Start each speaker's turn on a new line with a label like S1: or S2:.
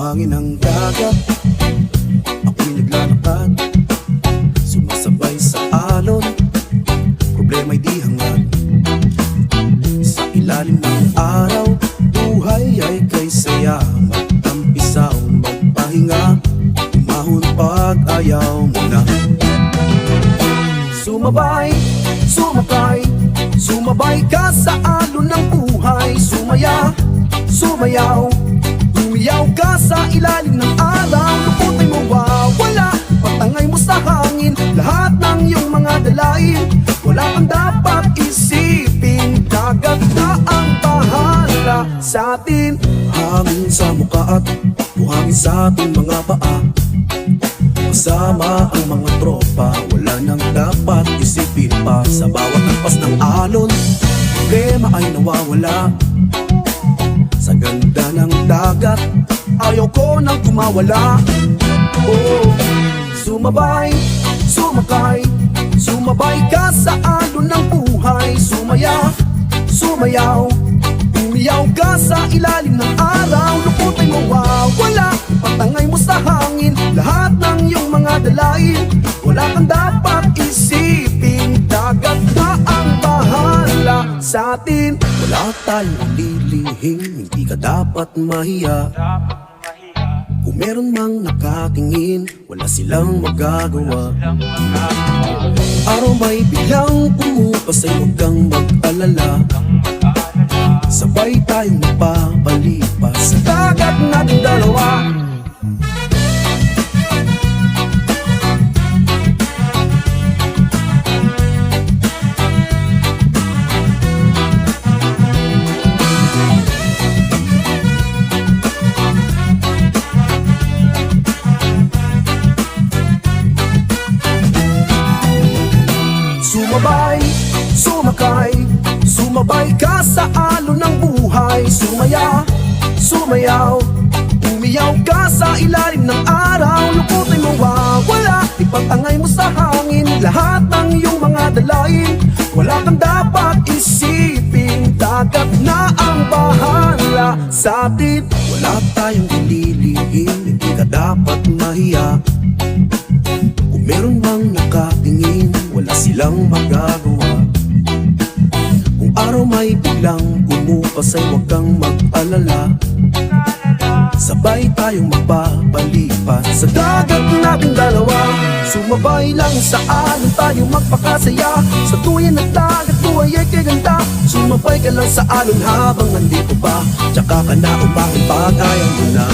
S1: Hangin ng dagat, ako'y naglalakad, sumasabay sa alon, problema'y di hangad. Sa ilalim ng araw, buhay ay kay saya, magtampisaw, magpahinga, umahon pag ayaw mo na. Sumabay, sumakay, sumabay ka sa alon ng buhay, sumaya, sumayaw, umiyaw ka sa ilalim ng araw, lupot ay mawawala, patangay mo sa hangin lahat ng iyong mga dalain. Wala kang dapat isipin, dagat na ang bahala sa atin. Hangin sa mukha at buhangin sa ating mga paa, kasama ang mga tropa, wala nang dapat isipin pa. Sa bawat lampas ng alon, problema ay nawawala. Sa ganda ng dagat, ayaw ko nang kumawala. Oh, sumabay, sumakay, sumabay ka sa alon ng buhay, sumaya, sumayaw, umiyaw ka sa ilalim ng araw, lupot ay mawawala, patangay mo sa hangin lahat ng iyong mga dalain. Wala kang dapat isipin, dagat na ang bahala sa atin. Wala tayong lilihim, hindi ka dapat mahiya. Kung meron mang nakatingin, wala silang magagawa. Araw may biglang pumupasay, huwag kang mag-alala. Sabay tayong magpapalipas sa dagat nating dalawa. Sumabay, sumakay, sumabay ka sa alon ng buhay, sumaya, sumayaw, umiyaw ka sa ilalim ng araw, lupot ay mawawala, ipatangay mo sa hangin lahat ng iyong mga dalain. Wala kang dapat isipin, dagat na ang bahala sa atin. Wala tayong ililihim, hindi ka dapat mahiya. Kung meron mang nakatingin, wala silang magagawa. Kung araw may biglang pumupasay, huwag kang mag-alala. Sabay tayong magpapalipat sa dagat nating dalawa. Sumabay lang sa alon tayo magpakasaya, sa tuyan at dagat buhay ay kaganda. Sumabay ka lang sa alon habang nandito pa, tsaka ka na umahon pag ayaw mo na.